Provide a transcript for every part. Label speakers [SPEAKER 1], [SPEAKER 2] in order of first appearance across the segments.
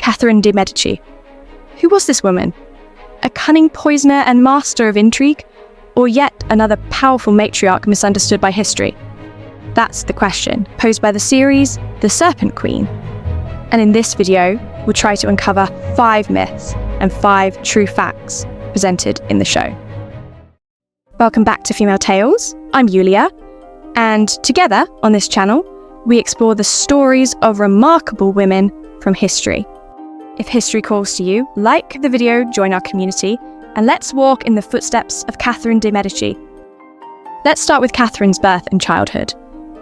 [SPEAKER 1] Catherine de' Medici. Who was this woman? A cunning poisoner and master of intrigue? Or yet another powerful matriarch misunderstood by history? That's the question posed by the series The Serpent Queen. And in this video, we'll try to uncover 5 myths and 5 true facts presented in the show. Welcome back to Female Tales. I'm Yulia, and together on this channel, we explore the stories of remarkable women from history. If history calls to you, like the video, join our community, and let's walk in the footsteps of Catherine de' Medici. Let's start with Catherine's birth and childhood.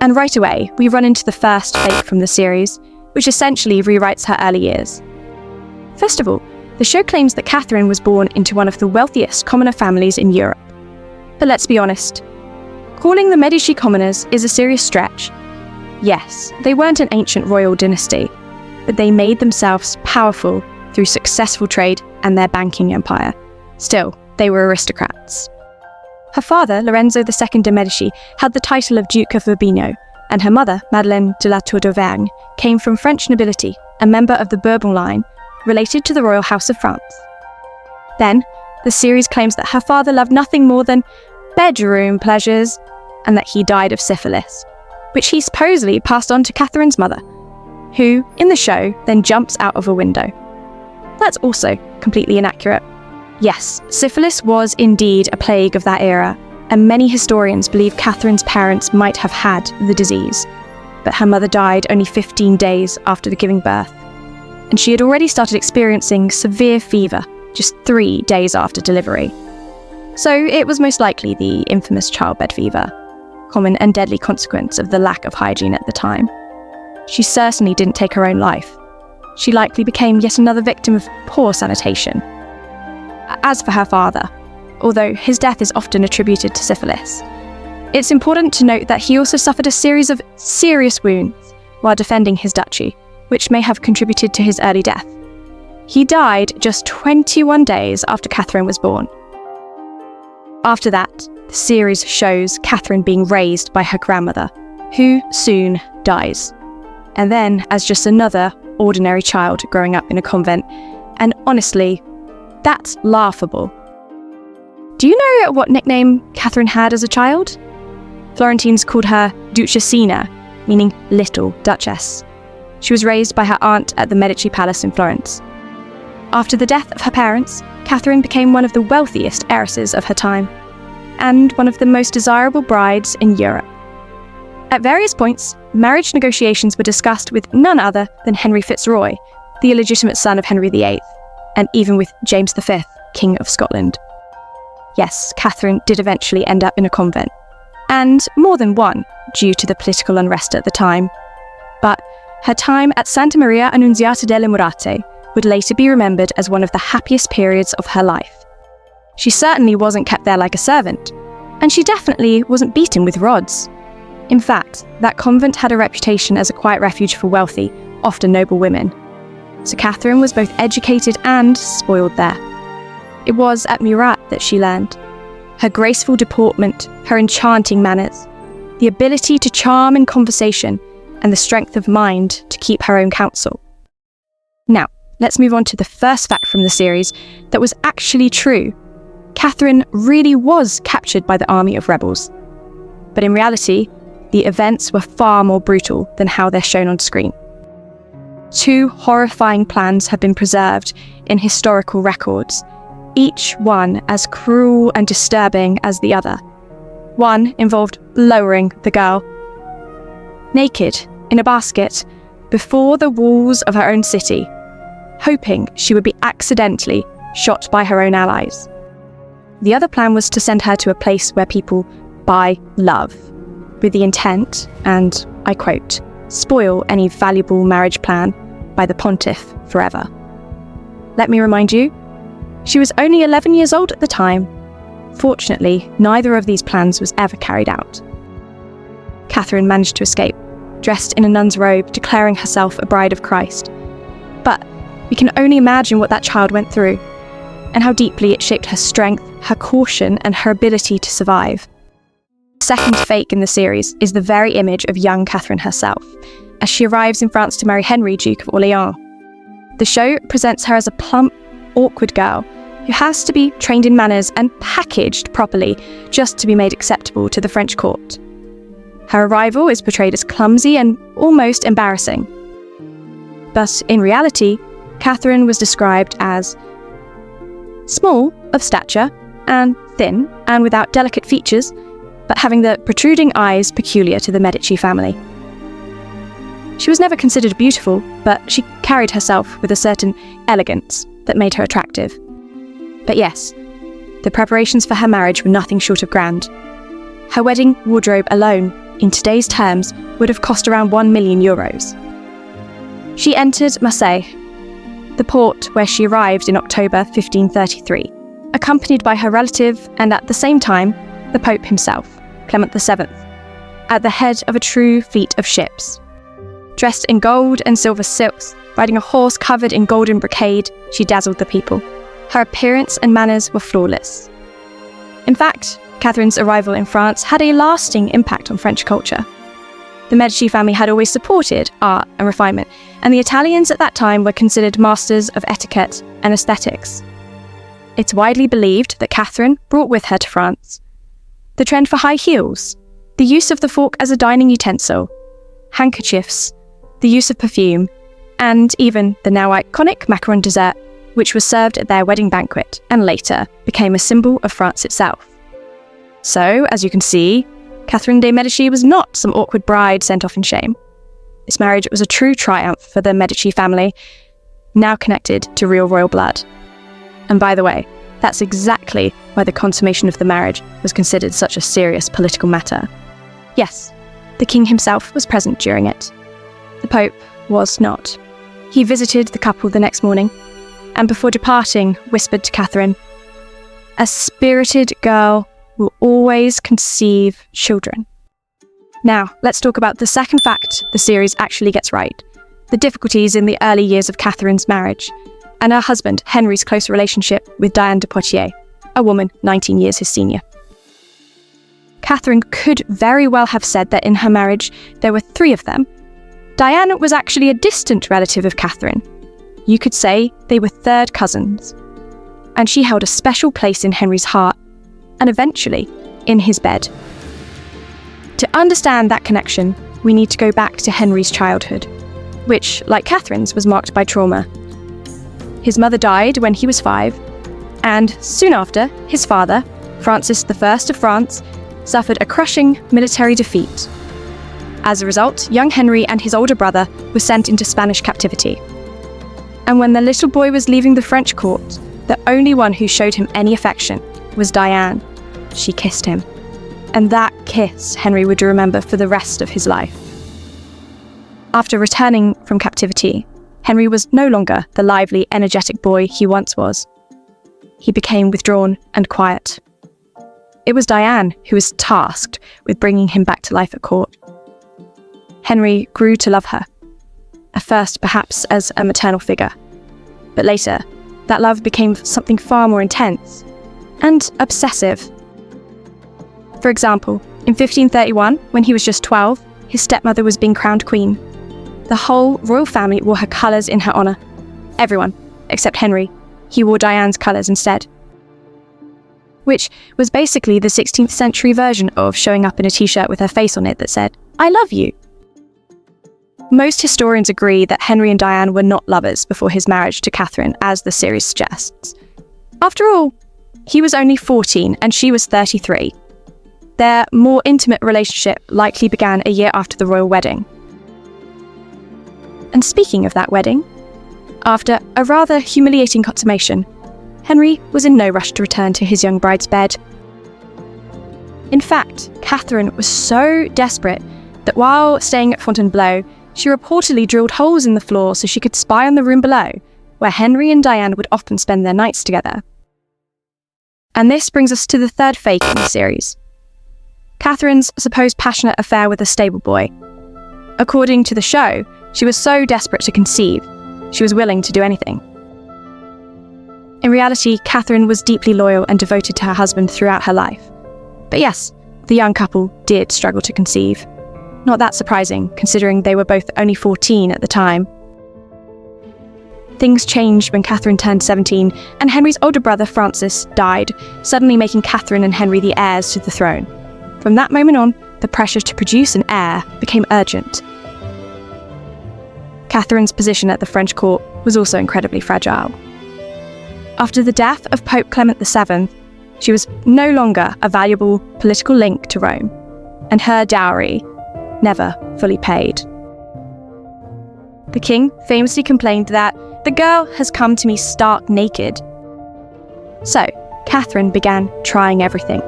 [SPEAKER 1] And right away, we run into the first fake from the series, which essentially rewrites her early years. First of all, the show claims that Catherine was born into one of the wealthiest commoner families in Europe. But let's be honest, calling the Medici commoners is a serious stretch. Yes, they weren't an ancient royal dynasty, but they made themselves powerful through successful trade and their banking empire. Still, they were aristocrats. Her father, Lorenzo II de' Medici, held the title of Duke of Urbino, and her mother, Madeleine de la Tour d'Auvergne, came from French nobility, a member of the Bourbon line, related to the royal house of France. Then, the series claims that her father loved nothing more than bedroom pleasures, and that he died of syphilis, which he supposedly passed on to Catherine's mother, who, in the show, then jumps out of a window. That's also completely inaccurate. Yes, syphilis was indeed a plague of that era, and many historians believe Catherine's parents might have had the disease, but her mother died only 15 days after giving birth, and she had already started experiencing severe fever just 3 days after delivery. So it was most likely the infamous childbed fever, common and deadly consequence of the lack of hygiene at the time. She certainly didn't take her own life. She likely became yet another victim of poor sanitation. As for her father, although his death is often attributed to syphilis, it's important to note that he also suffered a series of serious wounds while defending his duchy, which may have contributed to his early death. He died just 21 days after Catherine was born. After that, the series shows Catherine being raised by her grandmother, who soon dies, and then as just another ordinary child growing up in a convent, and honestly, that's laughable. Do you know what nickname Catherine had as a child? Florentines called her Duchessina, meaning Little Duchess. She was raised by her aunt at the Medici Palace in Florence. After the death of her parents, Catherine became one of the wealthiest heiresses of her time, and one of the most desirable brides in Europe. At various points, marriage negotiations were discussed with none other than Henry Fitzroy, the illegitimate son of Henry VIII, and even with James V, King of Scotland. Yes, Catherine did eventually end up in a convent, and more than one due to the political unrest at the time. But her time at Santa Maria Annunziata delle Murate would later be remembered as one of the happiest periods of her life. She certainly wasn't kept there like a servant, and she definitely wasn't beaten with rods. In fact, that convent had a reputation as a quiet refuge for wealthy, often noble women. So Catherine was both educated and spoiled there. It was at Murat that she learned. Her graceful deportment, her enchanting manners, the ability to charm in conversation, and the strength of mind to keep her own counsel. Now, let's move on to the first fact from the series that was actually true. Catherine really was captured by the army of rebels. But in reality, the events were far more brutal than how they're shown on screen. 2 horrifying plans have been preserved in historical records, each one as cruel and disturbing as the other. One involved lowering the girl, naked, in a basket, before the walls of her own city, hoping she would be accidentally shot by her own allies. The other plan was to send her to a place where people buy love, with the intent, and I quote, spoil any valuable marriage plan by the pontiff forever. Let me remind you, she was only 11 years old at the time. Fortunately, neither of these plans was ever carried out. Catherine managed to escape, dressed in a nun's robe, declaring herself a bride of Christ. But we can only imagine what that child went through, and how deeply it shaped her strength, her caution, and her ability to survive. The second fake in the series is the very image of young Catherine herself, as she arrives in France to marry Henry, Duke of Orleans. The show presents her as a plump, awkward girl who has to be trained in manners and packaged properly just to be made acceptable to the French court. Her arrival is portrayed as clumsy and almost embarrassing. But in reality, Catherine was described as small of stature and thin and without delicate features, but having the protruding eyes peculiar to the Medici family. She was never considered beautiful, but she carried herself with a certain elegance that made her attractive. But yes, the preparations for her marriage were nothing short of grand. Her wedding wardrobe alone, in today's terms, would have cost around €1 million. She entered Marseille, the port where she arrived in October 1533, accompanied by her relative and at the same time, the Pope himself, Clement VII, at the head of a true fleet of ships. Dressed in gold and silver silks, riding a horse covered in golden brocade, she dazzled the people. Her appearance and manners were flawless. In fact, Catherine's arrival in France had a lasting impact on French culture. The Medici family had always supported art and refinement, and the Italians at that time were considered masters of etiquette and aesthetics. It's widely believed that Catherine brought with her to France the trend for high heels, the use of the fork as a dining utensil, handkerchiefs, the use of perfume, and even the now iconic macaron dessert, which was served at their wedding banquet and later became a symbol of France itself. So, as you can see, Catherine de' Medici was not some awkward bride sent off in shame. This marriage was a true triumph for the Medici family, now connected to real royal blood. And by the way, that's exactly why the consummation of the marriage was considered such a serious political matter. Yes, the king himself was present during it. The Pope was not. He visited the couple the next morning, and before departing, whispered to Catherine, "A spirited girl will always conceive children." Now, let's talk about the second fact the series actually gets right: the difficulties in the early years of Catherine's marriage, and her husband Henry's close relationship with Diane de Poitiers, a woman 19 years his senior. Catherine could very well have said that in her marriage there were 3 of them. Diane was actually a distant relative of Catherine. You could say they were third cousins. And she held a special place in Henry's heart, and eventually in his bed. To understand that connection, we need to go back to Henry's childhood, which, like Catherine's, was marked by trauma. His mother died when he was 5, and soon after, his father, Francis I of France, suffered a crushing military defeat. As a result, young Henry and his older brother were sent into Spanish captivity. And when the little boy was leaving the French court, the only one who showed him any affection was Diane. She kissed him. And that kiss Henry would remember for the rest of his life. After returning from captivity, Henry was no longer the lively, energetic boy he once was. He became withdrawn and quiet. It was Diane who was tasked with bringing him back to life at court. Henry grew to love her, at first perhaps as a maternal figure, but later that love became something far more intense and obsessive. For example, in 1531, when he was just 12, his stepmother was being crowned queen. The whole royal family wore her colours in her honour. Everyone, except Henry. He wore Diane's colours instead. Which was basically the 16th century version of showing up in a t-shirt with her face on it that said, "I love you." Most historians agree that Henry and Diane were not lovers before his marriage to Catherine, as the series suggests. After all, he was only 14 and she was 33. Their more intimate relationship likely began a year after the royal wedding. And speaking of that wedding, after a rather humiliating consummation, Henry was in no rush to return to his young bride's bed. In fact, Catherine was so desperate that while staying at Fontainebleau, she reportedly drilled holes in the floor so she could spy on the room below, where Henry and Diane would often spend their nights together. And this brings us to the third fake in the series: Catherine's supposed passionate affair with a stable boy. According to the show, she was so desperate to conceive, she was willing to do anything. In reality, Catherine was deeply loyal and devoted to her husband throughout her life. But yes, the young couple did struggle to conceive. Not that surprising, considering they were both only 14 at the time. things changed when Catherine turned 17 and Henry's older brother Francis died, suddenly making Catherine and Henry the heirs to the throne. From that moment on, the pressure to produce an heir became urgent. Catherine's position at the French court was also incredibly fragile. After the death of Pope Clement VII, she was no longer a valuable political link to Rome, and her dowry never fully paid. The king famously complained that the girl has come to me stark naked. So, Catherine began trying everything,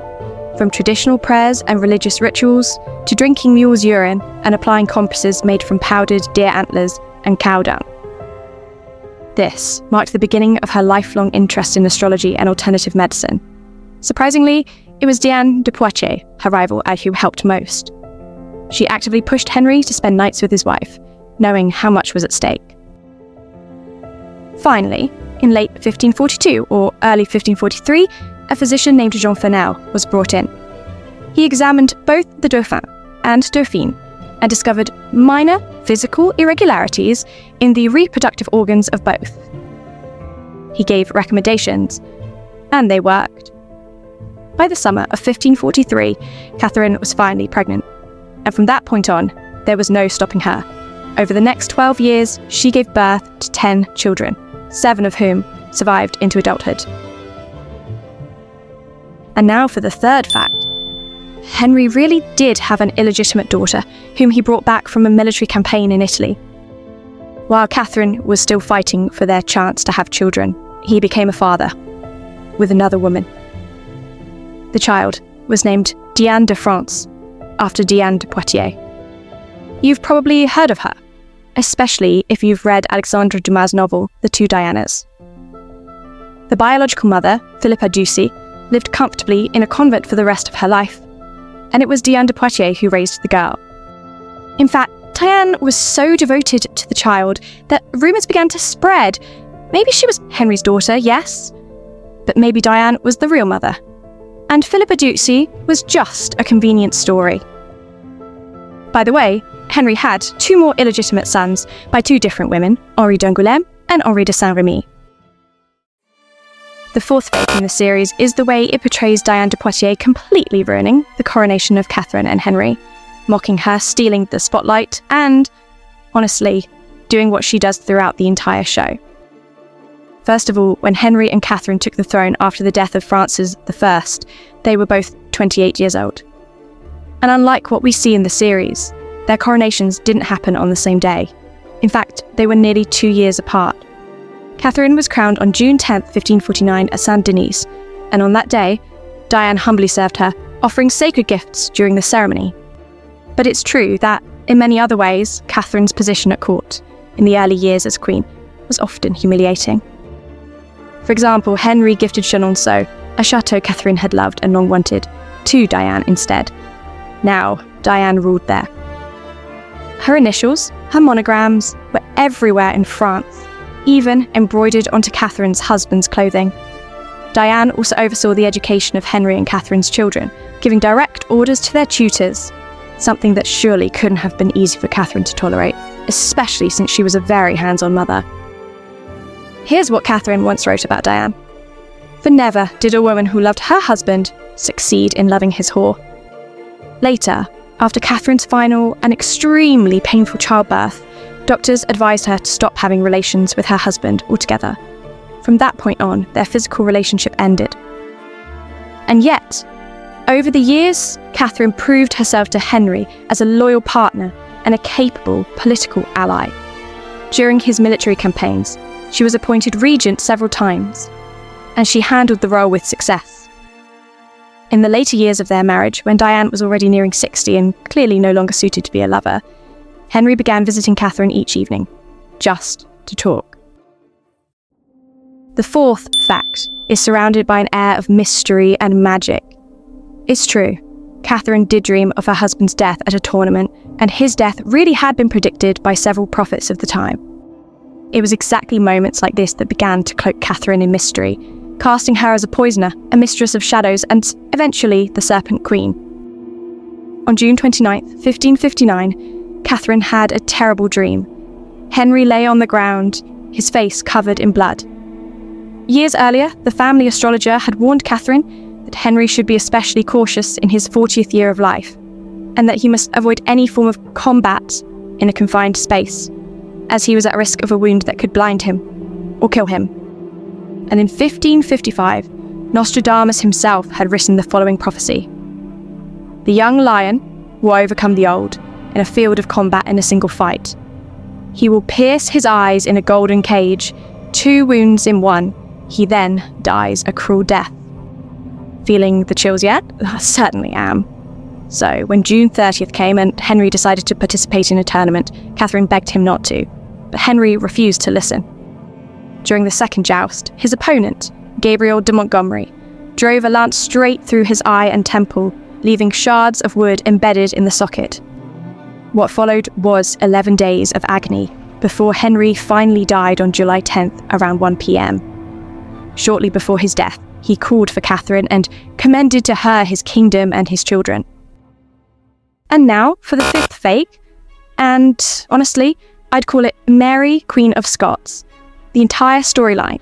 [SPEAKER 1] from traditional prayers and religious rituals to drinking mule's urine and applying compresses made from powdered deer antlers and cow dung. This marked the beginning of her lifelong interest in astrology and alternative medicine. Surprisingly, it was Diane de Poitiers, her rival, who helped most. She actively pushed Henry to spend nights with his wife, knowing how much was at stake. Finally, in late 1542 or early 1543, a physician named Jean Fernel was brought in. He examined both the Dauphin and Dauphine and discovered minor physical irregularities in the reproductive organs of both. He gave recommendations, and they worked. By the summer of 1543, Catherine was finally pregnant, and from that point on, there was no stopping her. Over the next 12 years, she gave birth to 10 children, 7 of whom survived into adulthood. And now for the third fact. Henry really did have an illegitimate daughter, whom he brought back from a military campaign in Italy. While Catherine was still fighting for their chance to have children, he became a father, with another woman. The child was named Diane de France, after Diane de Poitiers. You've probably heard of her, especially if you've read Alexandre Dumas' novel, The Two Dianas. The biological mother, Philippa Ducie, lived comfortably in a convent for the rest of her life, and it was Diane de Poitiers who raised the girl. In fact, Diane was so devoted to the child that rumours began to spread. Maybe she was Henry's daughter, yes, but maybe Diane was the real mother, and Philippa Ducie was just a convenient story. By the way, Henry had 2 more illegitimate sons by 2 different women, Henri d'Angoulême and Henri de Saint-Remy. The fourth fake in the series is the way it portrays Diane de Poitiers completely ruining the coronation of Catherine and Henry, mocking her stealing the spotlight and, honestly, doing what she does throughout the entire show. First of all, when Henry and Catherine took the throne after the death of Francis I, they were both 28 years old. And unlike what we see in the series, their coronations didn't happen on the same day. In fact, they were nearly 2 years apart. Catherine was crowned on June 10, 1549 at Saint-Denis, and on that day, Diane humbly served her, offering sacred gifts during the ceremony. But it's true that, in many other ways, Catherine's position at court, in the early years as queen, was often humiliating. For example, Henry gifted Chenonceau, a chateau Catherine had loved and long wanted, to Diane instead. Now, Diane ruled there. Her initials, her monograms, were everywhere in France, even embroidered onto Catherine's husband's clothing. Diane also oversaw the education of Henry and Catherine's children, giving direct orders to their tutors, something that surely couldn't have been easy for Catherine to tolerate, especially since she was a very hands-on mother. Here's what Catherine once wrote about Diane. For never did a woman who loved her husband succeed in loving his whore. Later, after Catherine's final and extremely painful childbirth, doctors advised her to stop having relations with her husband altogether. From that point on, their physical relationship ended. And yet, over the years, Catherine proved herself to Henry as a loyal partner and a capable political ally. During his military campaigns, she was appointed regent several times, and she handled the role with success. In the later years of their marriage, when Diane was already nearing 60 and clearly no longer suited to be a lover, Henry began visiting Catherine each evening, just to talk. The fourth fact is surrounded by an air of mystery and magic. It's true, Catherine did dream of her husband's death at a tournament, and his death really had been predicted by several prophets of the time. It was exactly moments like this that began to cloak Catherine in mystery, casting her as a poisoner, a mistress of shadows, and eventually the Serpent Queen. On June 29, 1559, Catherine had a terrible dream. Henry lay on the ground, his face covered in blood. Years earlier, the family astrologer had warned Catherine that Henry should be especially cautious in his 40th year of life, and that he must avoid any form of combat in a confined space, as he was at risk of a wound that could blind him or kill him. And in 1555, Nostradamus himself had written the following prophecy: "The young lion will overcome the old in a field of combat in a single fight. He will pierce his eyes in a golden cage, 2 wounds in one. He then dies a cruel death." Feeling the chills yet? I certainly am. So, when June 30th came and Henry decided to participate in a tournament, Catherine begged him not to, but Henry refused to listen. During the second joust, his opponent, Gabriel de Montgomery, drove a lance straight through his eye and temple, leaving shards of wood embedded in the socket. What followed was 11 days of agony, before Henry finally died on July 10th around 1 p.m. Shortly before his death, he called for Catherine and commended to her his kingdom and his children. And now for the 5th fake, and honestly, I'd call it Mary, Queen of Scots, the entire storyline,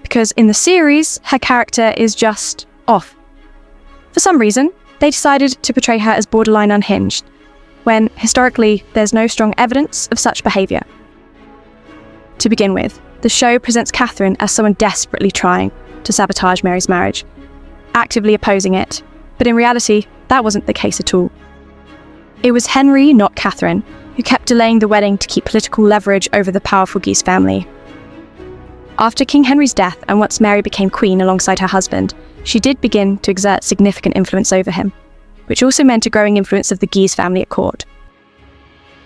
[SPEAKER 1] because in the series, her character is just off. For some reason, they decided to portray her as borderline unhinged, when historically there's no strong evidence of such behaviour. To begin with, the show presents Catherine as someone desperately trying to sabotage Mary's marriage, actively opposing it, but in reality, that wasn't the case at all. It was Henry, not Catherine, who kept delaying the wedding to keep political leverage over the powerful Guise family. After King Henry's death, and once Mary became queen alongside her husband, she did begin to exert significant influence over him, which also meant a growing influence of the Guise family at court.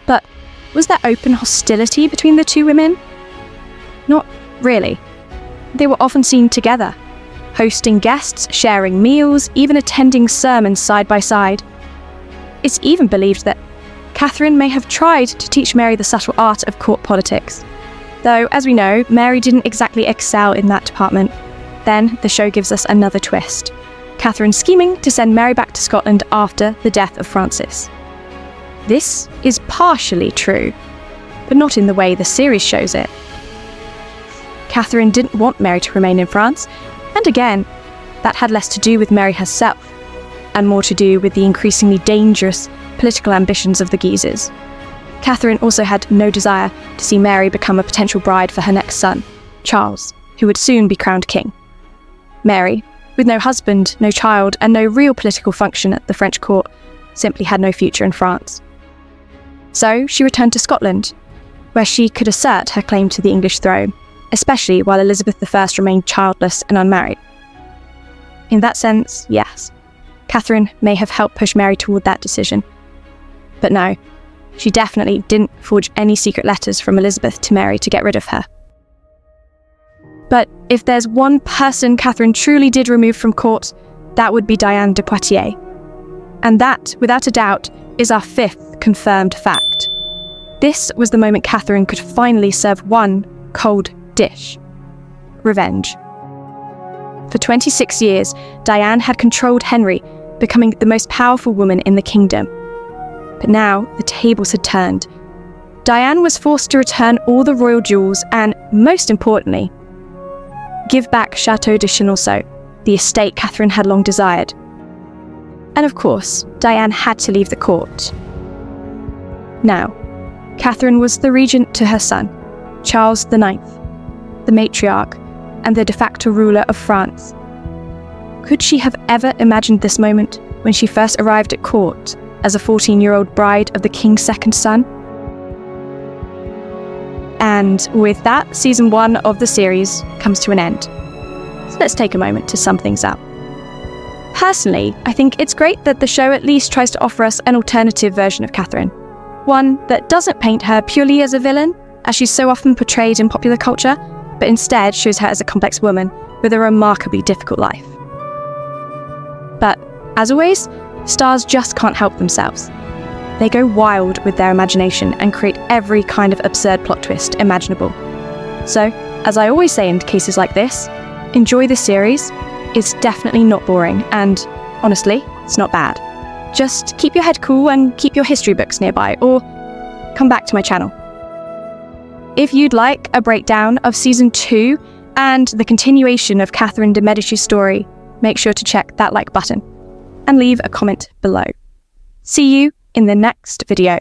[SPEAKER 1] But was there open hostility between the two women? Not really. They were often seen together, hosting guests, sharing meals, even attending sermons side by side. It's even believed that Catherine may have tried to teach Mary the subtle art of court politics. Though, as we know, Mary didn't exactly excel in that department. Then the show gives us another twist: Catherine scheming to send Mary back to Scotland after the death of Francis. This is partially true, but not in the way the series shows it. Catherine didn't want Mary to remain in France, and again, that had less to do with Mary herself, and more to do with the increasingly dangerous political ambitions of the Guises. Catherine also had no desire to see Mary become a potential bride for her next son, Charles, who would soon be crowned king. Mary, with no husband, no child, and no real political function at the French court, simply had no future in France. So she returned to Scotland, where she could assert her claim to the English throne, especially while Elizabeth I remained childless and unmarried. In that sense, yes, Catherine may have helped push Mary toward that decision. But no, she definitely didn't forge any secret letters from Elizabeth to Mary to get rid of her. But if there's one person Catherine truly did remove from court, that would be Diane de Poitiers. And that, without a doubt, is our 5th confirmed fact. This was the moment Catherine could finally serve one cold dish: revenge. For 26 years, Diane had controlled Henry, becoming the most powerful woman in the kingdom. But now, the tables had turned. Diane was forced to return all the royal jewels and, most importantly, give back Château de Chenonceau, the estate Catherine had long desired. And of course, Diane had to leave the court. Now, Catherine was the regent to her son, Charles IX, the matriarch and the de facto ruler of France. Could she have ever imagined this moment when she first arrived at court as a 14-year-old bride of the king's second son? And with that, season 1 of the series comes to an end. So let's take a moment to sum things up. Personally, I think it's great that the show at least tries to offer us an alternative version of Catherine. One that doesn't paint her purely as a villain, as she's so often portrayed in popular culture, but instead shows her as a complex woman with a remarkably difficult life. But, as always, stars just can't help themselves. They go wild with their imagination and create every kind of absurd plot twist imaginable. So, as I always say in cases like this, enjoy this series. It's definitely not boring, and honestly, it's not bad. Just keep your head cool and keep your history books nearby, or come back to my channel. If you'd like a breakdown of Season 2 and the continuation of Catherine de Medici's story, make sure to check that like button and leave a comment below. See you in the next video.